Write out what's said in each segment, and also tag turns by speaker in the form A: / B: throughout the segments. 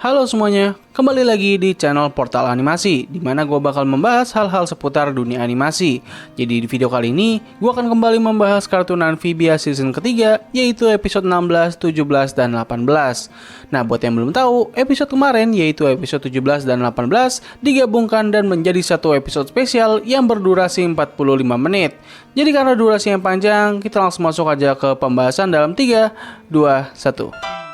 A: Halo semuanya, kembali lagi di channel Portal Animasi, di mana gue bakal membahas hal-hal seputar dunia animasi. Jadi di video kali ini, gue akan kembali membahas kartun Amphibia season ketiga, yaitu episode 16, 17, dan 18. Nah, buat yang belum tahu, episode kemarin, yaitu episode 17 dan 18, digabungkan dan menjadi satu episode spesial yang berdurasi 45 menit. Jadi karena durasi yang panjang, kita langsung masuk aja ke pembahasan dalam 3, 2, 1.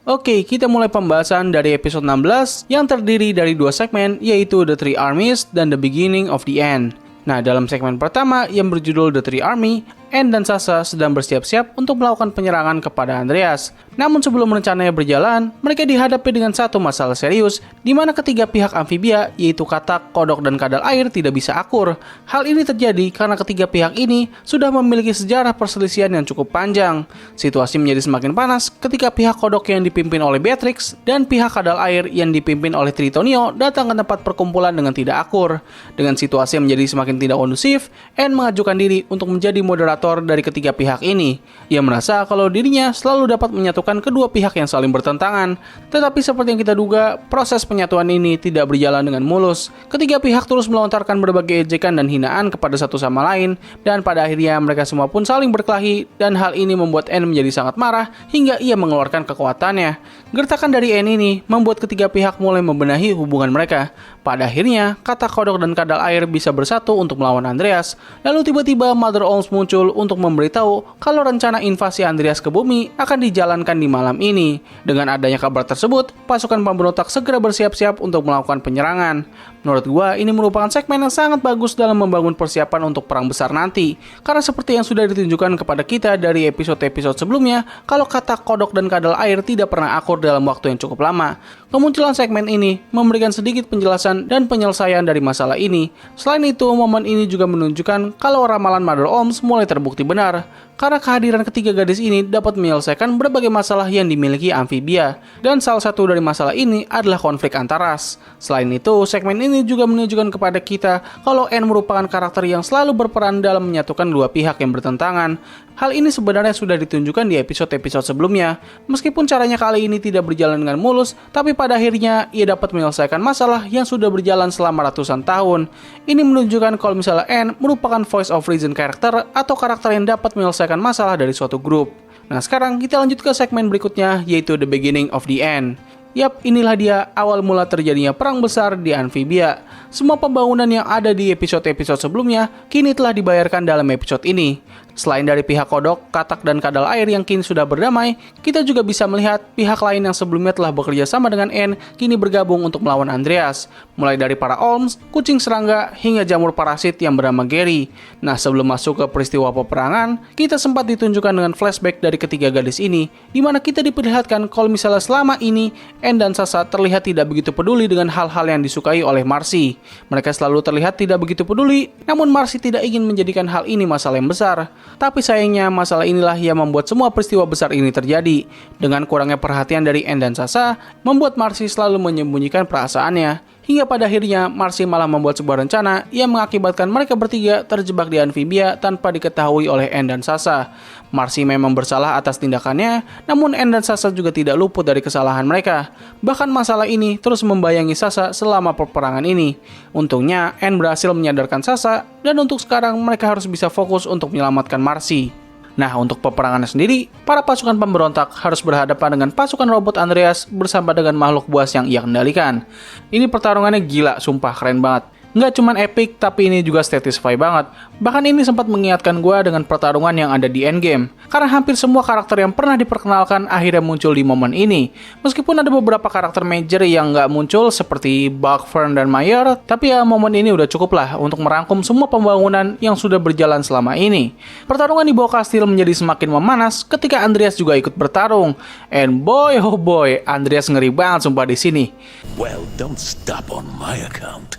A: Oke, kita mulai pembahasan dari episode 16 yang terdiri dari dua segmen, yaitu The Three Armies dan The Beginning of the End. Nah, dalam segmen pertama yang berjudul The Three Army, Anne dan Sasha sedang bersiap-siap untuk melakukan penyerangan kepada Andreas. Namun sebelum rencananya berjalan, mereka dihadapi dengan satu masalah serius, di mana ketiga pihak amfibia, yaitu katak, kodok, dan kadal air tidak bisa akur. Hal ini terjadi karena ketiga pihak ini sudah memiliki sejarah perselisihan yang cukup panjang. Situasi menjadi semakin panas ketika pihak kodok yang dipimpin oleh Beatrix dan pihak kadal air yang dipimpin oleh Tritonio datang ke tempat perkumpulan dengan tidak akur. Dengan situasi yang menjadi semakin tidak kondusif, Anne mengajukan diri untuk menjadi moderator dari ketiga pihak ini. Ia merasa kalau dirinya selalu dapat menyatukan kedua pihak yang saling bertentangan. Tetapi seperti yang kita duga, proses penyatuan ini tidak berjalan dengan mulus. Ketiga pihak terus melontarkan berbagai ejekan dan hinaan kepada satu sama lain, dan pada akhirnya mereka semua pun saling berkelahi, dan hal ini membuat Anne menjadi sangat marah hingga ia mengeluarkan kekuatannya. Gertakan dari Anne ini membuat ketiga pihak mulai membenahi hubungan mereka. Pada akhirnya, katak, kodok, dan kadal air bisa bersatu untuk melawan Andreas. Lalu tiba-tiba Mother Olms muncul untuk memberitahu kalau rencana invasi Andreas ke bumi akan dijalankan di malam ini. Dengan adanya kabar tersebut, pasukan pemberontak segera bersiap-siap untuk melakukan penyerangan. Menurut gua, ini merupakan segmen yang sangat bagus dalam membangun persiapan untuk perang besar nanti. Karena seperti yang sudah ditunjukkan kepada kita dari episode-episode sebelumnya, kalau katak, kodok, dan kadal air tidak pernah akur dalam waktu yang cukup lama. Kemunculan segmen ini memberikan sedikit penjelasan dan penyelesaian dari masalah ini. Selain itu, momen ini juga menunjukkan kalau ramalan Mother Olms mulai terbukti benar, karena kehadiran ketiga gadis ini dapat menyelesaikan berbagai masalah yang dimiliki amfibia, dan salah satu dari masalah ini adalah konflik antar ras. Selain itu, segmen ini juga menunjukkan kepada kita kalau Anne merupakan karakter yang selalu berperan dalam menyatukan dua pihak yang bertentangan. Hal ini sebenarnya sudah ditunjukkan di episode-episode sebelumnya. Meskipun caranya kali ini tidak berjalan dengan mulus, tapi pada akhirnya ia dapat menyelesaikan masalah yang sudah berjalan selama ratusan tahun. Ini menunjukkan kalau misalnya Anne merupakan voice of reason karakter atau karakter yang dapat menyelesaikan masalah dari suatu grup. Nah, sekarang kita lanjut ke segmen berikutnya, yaitu The Beginning of the End. Yap, inilah dia awal mula terjadinya perang besar di Amphibia. Semua pembangunan yang ada di episode-episode sebelumnya kini telah dibayarkan dalam episode ini. Selain dari pihak kodok, katak, dan kadal air yang kini sudah berdamai, kita juga bisa melihat pihak lain yang sebelumnya telah bekerja sama dengan Anne kini bergabung untuk melawan Andreas. Mulai dari para Olms, kucing serangga, hingga jamur parasit yang bernama Gary. Nah, sebelum masuk ke peristiwa peperangan, kita sempat ditunjukkan dengan flashback dari ketiga gadis ini, di mana kita diperlihatkan kalau misalnya selama ini Anne dan Sasha terlihat tidak begitu peduli dengan hal-hal yang disukai oleh Marcy. Mereka selalu terlihat tidak begitu peduli, namun Marcy tidak ingin menjadikan hal ini masalah yang besar. Tapi sayangnya masalah inilah yang membuat semua peristiwa besar ini terjadi. Dengan kurangnya perhatian dari Anne dan Sasha, membuat Marcy selalu menyembunyikan perasaannya. Hingga pada akhirnya Marcy malah membuat sebuah rencana yang mengakibatkan mereka bertiga terjebak di amfibia tanpa diketahui oleh Anne dan Sasha. Marcy memang bersalah atas tindakannya, namun Anne dan Sasha juga tidak luput dari kesalahan mereka. Bahkan masalah ini terus membayangi Sasha selama peperangan ini. Untungnya Anne berhasil menyadarkan Sasha, dan untuk sekarang mereka harus bisa fokus untuk menyelamatkan Marcy. Nah, untuk peperangannya sendiri, para pasukan pemberontak harus berhadapan dengan pasukan robot Andreas bersama dengan makhluk buas yang ia kendalikan. Ini pertarungannya gila, sumpah keren banget. Nggak cuman epic, tapi ini juga satisfy banget. Bahkan ini sempat mengingatkan gue dengan pertarungan yang ada di Endgame. Karena hampir semua karakter yang pernah diperkenalkan akhirnya muncul di momen ini. Meskipun ada beberapa karakter major yang nggak muncul seperti Buck, Fern, dan Mayer, tapi ya momen ini udah cukup lah untuk merangkum semua pembangunan yang sudah berjalan selama ini. Pertarungan di bawah kastil menjadi semakin memanas ketika Andreas juga ikut bertarung. And boy oh boy, Andreas ngeri banget sumpah di sini.
B: Well, don't stop on my account.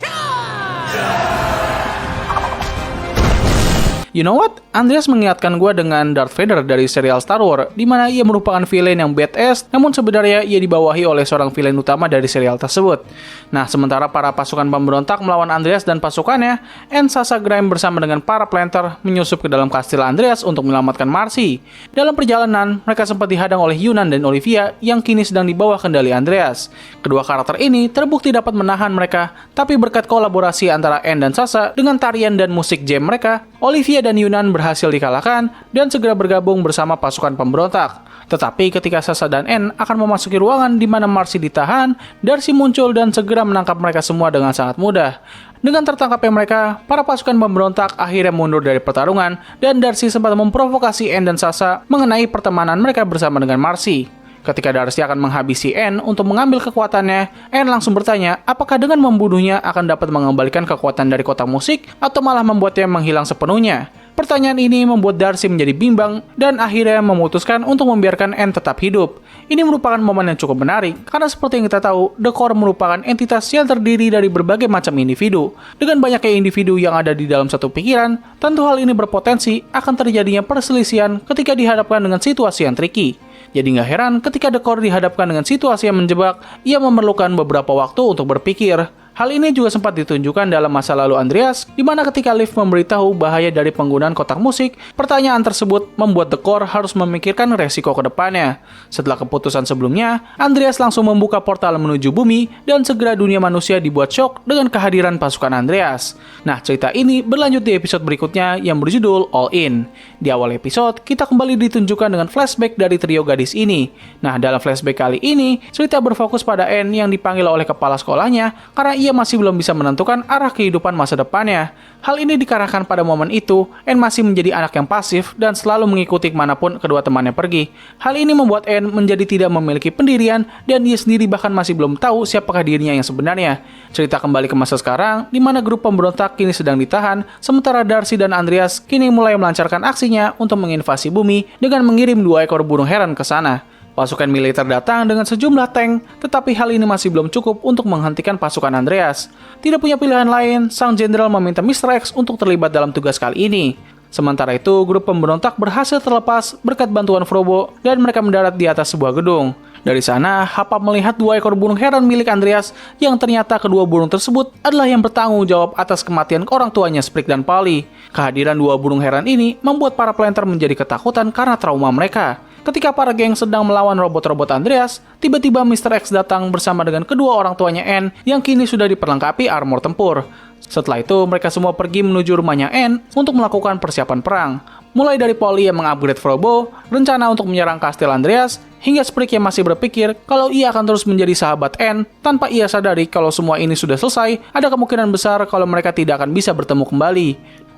A: You know what? Andreas mengingatkan gue dengan Darth Vader dari serial Star Wars, di mana ia merupakan villain yang badass, namun sebenarnya ia dibawahi oleh seorang villain utama dari serial tersebut. Nah, sementara para pasukan pemberontak melawan Andreas dan pasukannya, Sasha Grime bersama dengan para planter menyusup ke dalam kastil Andreas untuk menyelamatkan Marcy. Dalam perjalanan, mereka sempat dihadang oleh Yunan dan Olivia yang kini sedang di bawah kendali Andreas. Kedua karakter ini terbukti dapat menahan mereka, tapi berkat kolaborasi antara Anne dan Sasha dengan tarian dan musik jam mereka, Olivia dan Yunan berhasil dikalahkan dan segera bergabung bersama pasukan pemberontak. Tetapi ketika Sasha dan Anne akan memasuki ruangan di mana Marcy ditahan, Darcy muncul dan segera menangkap mereka semua dengan sangat mudah. Dengan tertangkapnya mereka, para pasukan pemberontak akhirnya mundur dari pertarungan dan Darcy sempat memprovokasi Anne dan Sasha mengenai pertemanan mereka bersama dengan Marcy. Ketika Darcy akan menghabisi Anne untuk mengambil kekuatannya, Anne langsung bertanya apakah dengan membunuhnya akan dapat mengembalikan kekuatan dari kotak musik atau malah membuatnya menghilang sepenuhnya. Pertanyaan ini membuat Darcy menjadi bimbang dan akhirnya memutuskan untuk membiarkan Anne tetap hidup. Ini merupakan momen yang cukup menarik karena seperti yang kita tahu, The Core merupakan entitas yang terdiri dari berbagai macam individu. Dengan banyaknya individu yang ada di dalam satu pikiran, tentu hal ini berpotensi akan terjadinya perselisihan ketika dihadapkan dengan situasi yang tricky. Jadi nggak heran ketika The Core dihadapkan dengan situasi yang menjebak, ia memerlukan beberapa waktu untuk berpikir. Hal ini juga sempat ditunjukkan dalam masa lalu Andreas, di mana ketika Liv memberitahu bahaya dari penggunaan kotak musik, pertanyaan tersebut membuat The Core harus memikirkan resiko ke depannya. Setelah keputusan sebelumnya, Andreas langsung membuka portal menuju bumi, dan segera dunia manusia dibuat syok dengan kehadiran pasukan Andreas. Nah, cerita ini berlanjut di episode berikutnya yang berjudul All In. Di awal episode, kita kembali ditunjukkan dengan flashback dari trio gadis ini. Nah, dalam flashback kali ini, cerita berfokus pada Anne yang dipanggil oleh kepala sekolahnya karena ia masih belum bisa menentukan arah kehidupan masa depannya. Hal ini dikarenakan pada momen itu, Anne masih menjadi anak yang pasif dan selalu mengikuti kemanapun kedua temannya pergi. Hal ini membuat Anne menjadi tidak memiliki pendirian dan dia sendiri bahkan masih belum tahu siapakah dirinya yang sebenarnya. Cerita kembali ke masa sekarang, di mana grup pemberontak kini sedang ditahan, sementara Darcy dan Andreas kini mulai melancarkan aksinya untuk menginvasi bumi dengan mengirim 2 ekor burung heron ke sana. Pasukan militer datang dengan sejumlah tank, tetapi hal ini masih belum cukup untuk menghentikan pasukan Andreas. Tidak punya pilihan lain, sang jenderal meminta Mr. X untuk terlibat dalam tugas kali ini. Sementara itu, grup pemberontak berhasil terlepas berkat bantuan Frobo dan mereka mendarat di atas sebuah gedung. Dari sana, Hapap melihat 2 ekor burung heron milik Andreas yang ternyata kedua burung tersebut adalah yang bertanggung jawab atas kematian orang tuanya Sprig dan Polly. Kehadiran 2 burung heron ini membuat para planter menjadi ketakutan karena trauma mereka. Ketika para geng sedang melawan robot-robot Andreas, tiba-tiba Mr. X datang bersama dengan kedua orang tuanya Anne yang kini sudah diperlengkapi armor tempur. Setelah itu, mereka semua pergi menuju rumahnya Anne untuk melakukan persiapan perang. Mulai dari Polly yang mengupgrade Frobo, rencana untuk menyerang kastil Andreas, hingga Sprig yang masih berpikir kalau ia akan terus menjadi sahabat Anne tanpa ia sadari kalau semua ini sudah selesai, ada kemungkinan besar kalau mereka tidak akan bisa bertemu kembali.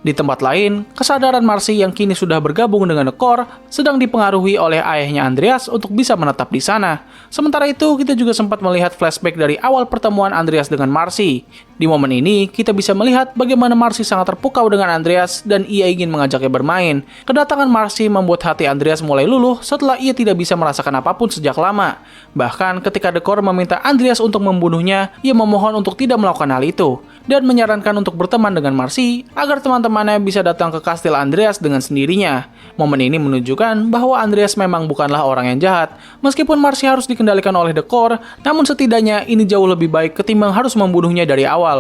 A: Di tempat lain, kesadaran Marcy yang kini sudah bergabung dengan The Core sedang dipengaruhi oleh ayahnya Andreas untuk bisa menetap di sana. Sementara itu, kita juga sempat melihat flashback dari awal pertemuan Andreas dengan Marcy. Di momen ini, kita bisa melihat bagaimana Marcy sangat terpukau dengan Andreas dan ia ingin mengajaknya bermain. Kedatangan Marcy membuat hati Andreas mulai luluh setelah ia tidak bisa merasakan apapun sejak lama. Bahkan ketika The Core meminta Andreas untuk membunuhnya, ia memohon untuk tidak melakukan hal itu dan menyarankan untuk berteman dengan Marcy agar teman-temannya bisa datang ke kastil Andreas dengan sendirinya. Momen ini menunjukkan bahwa Andreas memang bukanlah orang yang jahat. Meskipun Marcy harus dikendalikan oleh The Core, namun setidaknya ini jauh lebih baik ketimbang harus membunuhnya dari awal.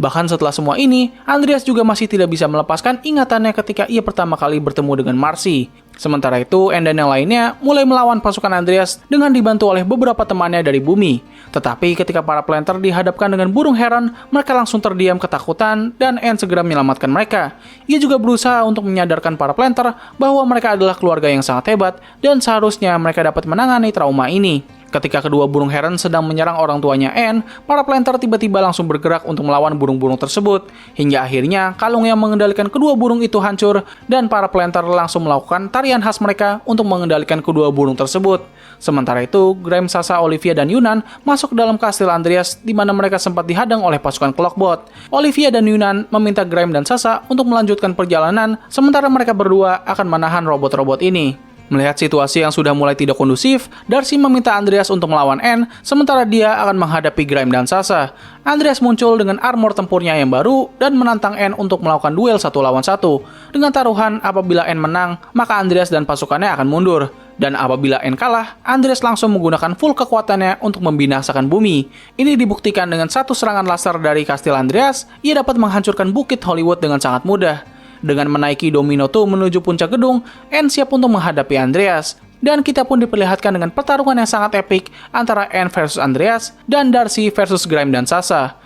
A: Bahkan setelah semua ini, Andreas juga masih tidak bisa melepaskan ingatannya ketika ia pertama kali bertemu dengan Marcy. Sementara itu, Anne dan yang lainnya mulai melawan pasukan Andreas dengan dibantu oleh beberapa temannya dari bumi. Tetapi ketika para planter dihadapkan dengan burung heron, mereka langsung terdiam ketakutan dan Anne segera menyelamatkan mereka. Ia juga berusaha untuk menyadarkan para planter bahwa mereka adalah keluarga yang sangat hebat dan seharusnya mereka dapat menangani trauma ini. Ketika kedua burung heron sedang menyerang orang tuanya Anne, para planter tiba-tiba langsung bergerak untuk melawan burung-burung tersebut. Hingga akhirnya kalung yang mengendalikan kedua burung itu hancur dan para planter langsung melakukan tarian khas mereka untuk mengendalikan kedua burung tersebut. Sementara itu, Grime, Sasha, Olivia, dan Yunan masuk ke dalam kastil Andreas di mana mereka sempat dihadang oleh pasukan Clockbot. Olivia dan Yunan meminta Grime dan Sasha untuk melanjutkan perjalanan sementara mereka berdua akan menahan robot-robot ini. Melihat situasi yang sudah mulai tidak kondusif, Darcy meminta Andreas untuk melawan Anne, sementara dia akan menghadapi Grime dan Sasha. Andreas muncul dengan armor tempurnya yang baru dan menantang Anne untuk melakukan duel 1 lawan 1. Dengan taruhan apabila Anne menang, maka Andreas dan pasukannya akan mundur. Dan apabila Anne kalah, Andreas langsung menggunakan full kekuatannya untuk membinasakan bumi. Ini dibuktikan dengan satu serangan laser dari kastil Andreas, ia dapat menghancurkan bukit Hollywood dengan sangat mudah. Dengan menaiki Domino 2 menuju puncak gedung, Anne siap untuk menghadapi Andreas. Dan kita pun diperlihatkan dengan pertarungan yang sangat epik antara Anne versus Andreas dan Darcy versus Grime dan Sasha.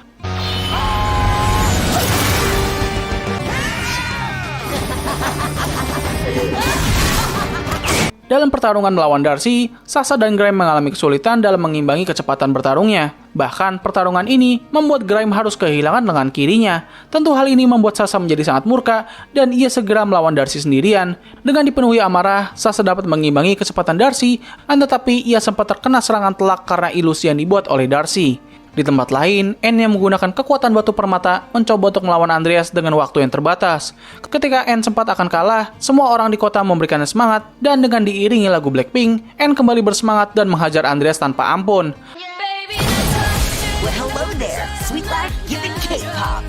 A: Dalam pertarungan melawan Darcy, Sasha dan Grime mengalami kesulitan dalam mengimbangi kecepatan bertarungnya. Bahkan, pertarungan ini membuat Grime harus kehilangan lengan kirinya. Tentu hal ini membuat Sasha menjadi sangat murka, dan ia segera melawan Darcy sendirian. Dengan dipenuhi amarah, Sasha dapat mengimbangi kecepatan Darcy, tetapi ia sempat terkena serangan telak karena ilusi yang dibuat oleh Darcy. Di tempat lain, Anne yang menggunakan kekuatan batu permata mencoba untuk melawan Andreas dengan waktu yang terbatas. Ketika Anne sempat akan kalah, semua orang di kota memberikannya semangat, dan dengan diiringi lagu Blackpink, Anne kembali bersemangat dan menghajar Andreas tanpa ampun.
C: Well, hello there, sweet life giving K-pop.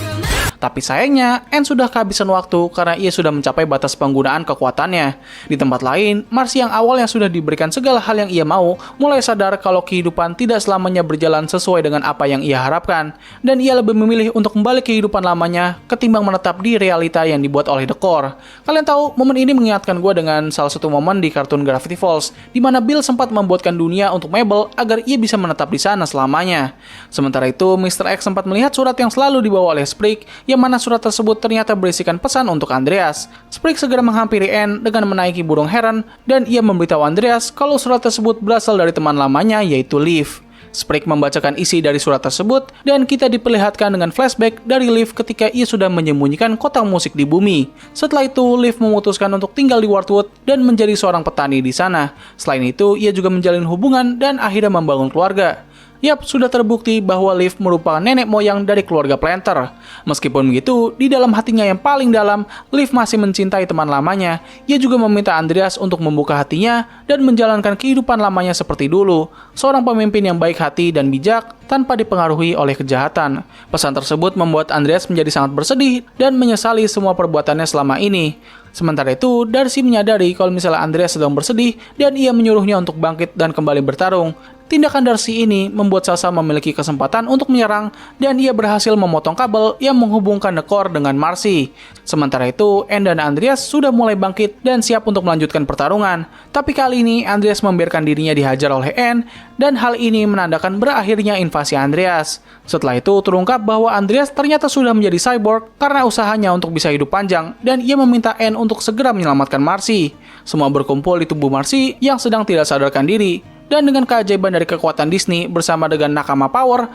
A: Tapi sayangnya, Anne sudah kehabisan waktu karena ia sudah mencapai batas penggunaan kekuatannya. Di tempat lain, Marcy yang awalnya sudah diberikan segala hal yang ia mau, mulai sadar kalau kehidupan tidak selamanya berjalan sesuai dengan apa yang ia harapkan. Dan ia lebih memilih untuk kembali ke kehidupan lamanya ketimbang menetap di realita yang dibuat oleh The Core. Kalian tahu, momen ini mengingatkan gue dengan salah satu momen di kartun Gravity Falls, di mana Bill sempat membuatkan dunia untuk Mabel agar ia bisa menetap di sana selamanya. Sementara itu, Mr. X sempat melihat surat yang selalu dibawa oleh Sprig, yang mana surat tersebut ternyata berisikan pesan untuk Andreas. Sprig segera menghampiri Anne dengan menaiki burung heron, dan ia memberitahu Andreas kalau surat tersebut berasal dari teman lamanya, yaitu Liv. Sprig membacakan isi dari surat tersebut, dan kita diperlihatkan dengan flashback dari Liv ketika ia sudah menyembunyikan kotak musik di bumi. Setelah itu, Liv memutuskan untuk tinggal di Wardwood dan menjadi seorang petani di sana. Selain itu, ia juga menjalin hubungan dan akhirnya membangun keluarga. Yap, sudah terbukti bahwa Liv merupakan nenek moyang dari keluarga Planter. Meskipun begitu, di dalam hatinya yang paling dalam, Liv masih mencintai teman lamanya. Ia juga meminta Andreas untuk membuka hatinya dan menjalankan kehidupan lamanya seperti dulu. Seorang pemimpin yang baik hati dan bijak tanpa dipengaruhi oleh kejahatan. Pesan tersebut membuat Andreas menjadi sangat bersedih dan menyesali semua perbuatannya selama ini. Sementara itu, Darcy menyadari kalau misalnya Andreas sedang bersedih dan ia menyuruhnya untuk bangkit dan kembali bertarung. Tindakan Darcy ini membuat Sasha memiliki kesempatan untuk menyerang dan ia berhasil memotong kabel yang menghubungkan The Core dengan Marcy. Sementara itu, Anne dan Andreas sudah mulai bangkit dan siap untuk melanjutkan pertarungan. Tapi kali ini, Andreas membiarkan dirinya dihajar oleh Anne dan hal ini menandakan berakhirnya invasi Andreas. Setelah itu, terungkap bahwa Andreas ternyata sudah menjadi cyborg karena usahanya untuk bisa hidup panjang dan ia meminta Anne untuk segera menyelamatkan Marcy. Semua berkumpul di tubuh Marcy yang sedang tidak sadarkan diri. Dan dengan keajaiban dari kekuatan Disney bersama dengan Nakama Power,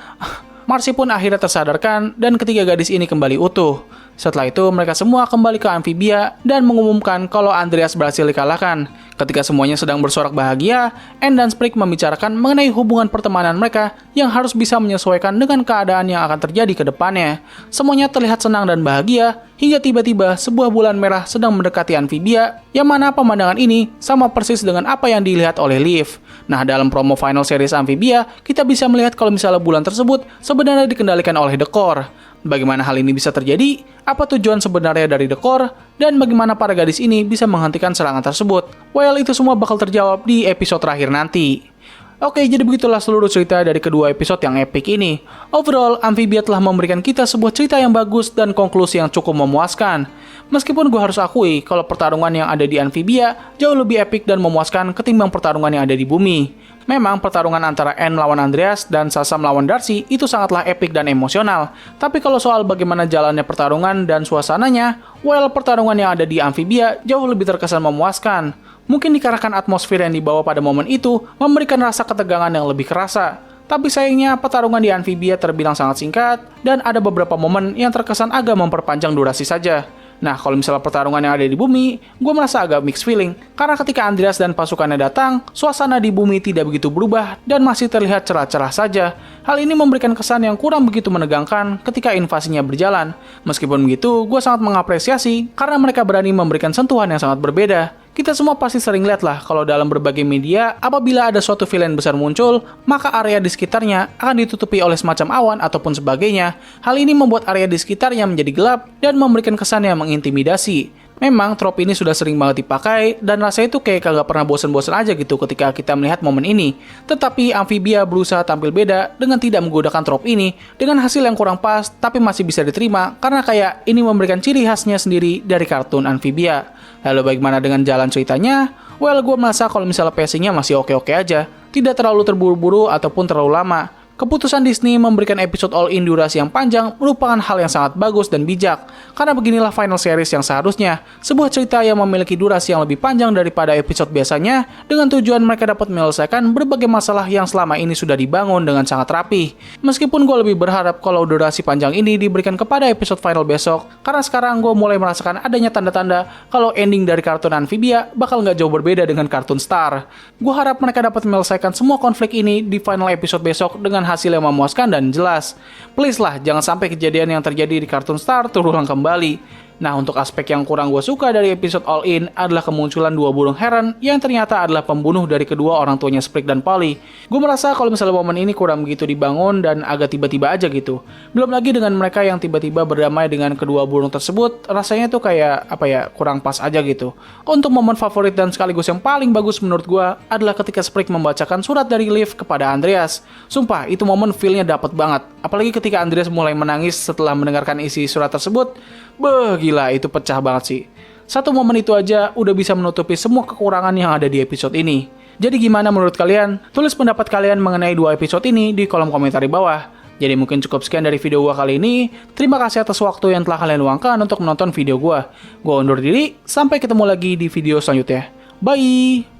A: Marcy pun akhirnya tersadarkan dan ketiga gadis ini kembali utuh. Setelah itu, mereka semua kembali ke Amphibia dan mengumumkan kalau Andreas berhasil dikalahkan. Ketika semuanya sedang bersorak bahagia, Anne dan Sprig membicarakan mengenai hubungan pertemanan mereka yang harus bisa menyesuaikan dengan keadaan yang akan terjadi ke depannya. Semuanya terlihat senang dan bahagia, hingga tiba-tiba sebuah bulan merah sedang mendekati Amphibia, yang mana pemandangan ini sama persis dengan apa yang dilihat oleh Liv. Nah, dalam promo final series Amphibia, kita bisa melihat kalau misalnya bulan tersebut sebenarnya dikendalikan oleh The Core. Bagaimana hal ini bisa terjadi? Apa tujuan sebenarnya dari The Core? Dan bagaimana para gadis ini bisa menghentikan serangan tersebut? Well, itu semua bakal terjawab di episode terakhir nanti. Oke, jadi begitulah seluruh cerita dari kedua episode yang epic ini. Overall, Amphibia telah memberikan kita sebuah cerita yang bagus dan konklusi yang cukup memuaskan. Meskipun gue harus akui kalau pertarungan yang ada di Amphibia jauh lebih epic dan memuaskan ketimbang pertarungan yang ada di bumi. Memang pertarungan antara Anne melawan Andreas dan Sasha melawan Darcy itu sangatlah epik dan emosional. Tapi kalau soal bagaimana jalannya pertarungan dan suasananya, well, pertarungan yang ada di Amphibia jauh lebih terkesan memuaskan. Mungkin dikarenakan atmosfer yang dibawa pada momen itu memberikan rasa ketegangan yang lebih kerasa. Tapi sayangnya pertarungan di Amphibia terbilang sangat singkat dan ada beberapa momen yang terkesan agak memperpanjang durasi saja. Nah, kalau misalnya pertarungan yang ada di bumi, gue merasa agak mixed feeling. Karena ketika Andreas dan pasukannya datang, suasana di bumi tidak begitu berubah dan masih terlihat cerah-cerah saja. Hal ini memberikan kesan yang kurang begitu menegangkan ketika invasinya berjalan. Meskipun begitu, gue sangat mengapresiasi karena mereka berani memberikan sentuhan yang sangat berbeda. Kita semua pasti sering lihat lah kalau dalam berbagai media, apabila ada suatu villain besar muncul, maka area di sekitarnya akan ditutupi oleh semacam awan ataupun sebagainya. Hal ini membuat area di sekitarnya menjadi gelap dan memberikan kesan yang mengintimidasi. Memang trope ini sudah sering banget dipakai, dan rasanya itu kayak kagak pernah bosan-bosan aja gitu ketika kita melihat momen ini. Tetapi Amphibia berusaha tampil beda dengan tidak menggunakan trope ini, dengan hasil yang kurang pas tapi masih bisa diterima, karena kayak ini memberikan ciri khasnya sendiri dari kartun Amphibia. Lalu bagaimana dengan jalan ceritanya? Well, gue merasa kalau misalnya pacingnya masih oke-oke aja, tidak terlalu terburu-buru ataupun terlalu lama. Keputusan Disney memberikan episode all-in durasi yang panjang merupakan hal yang sangat bagus dan bijak, karena beginilah final series yang seharusnya, sebuah cerita yang memiliki durasi yang lebih panjang daripada episode biasanya, dengan tujuan mereka dapat menyelesaikan berbagai masalah yang selama ini sudah dibangun dengan sangat rapi. Meskipun gue lebih berharap kalau durasi panjang ini diberikan kepada episode final besok, karena sekarang gue mulai merasakan adanya tanda-tanda kalau ending dari kartun Amphibia bakal nggak jauh berbeda dengan kartun Star. Gue harap mereka dapat menyelesaikan semua konflik ini di final episode besok dengan hasil yang memuaskan dan jelas. Please lah, jangan sampai kejadian yang terjadi di kartun Star terulang kembali. Nah, untuk aspek yang kurang gue suka dari episode All In adalah kemunculan dua burung heron yang ternyata adalah pembunuh dari kedua orang tuanya Sprig dan Polly. Gue merasa kalau misalnya momen ini kurang begitu dibangun dan agak tiba-tiba aja gitu. Belum lagi dengan mereka yang tiba-tiba berdamai dengan kedua burung tersebut, rasanya tuh kayak kurang pas aja gitu. Untuk momen favorit dan sekaligus yang paling bagus menurut gue adalah ketika Sprig membacakan surat dari Liv kepada Andreas. Sumpah, itu momen feel-nya dapet banget. Apalagi ketika Andreas mulai menangis setelah mendengarkan isi surat tersebut. Beuh, gila, itu pecah banget sih. Satu momen itu aja udah bisa menutupi semua kekurangan yang ada di episode ini. Jadi gimana menurut kalian? Tulis pendapat kalian mengenai dua episode ini di kolom komentar di bawah. Jadi mungkin cukup sekian dari video gua kali ini. Terima kasih atas waktu yang telah kalian luangkan untuk menonton video gua. Gua undur diri, sampai ketemu lagi di video selanjutnya. Bye!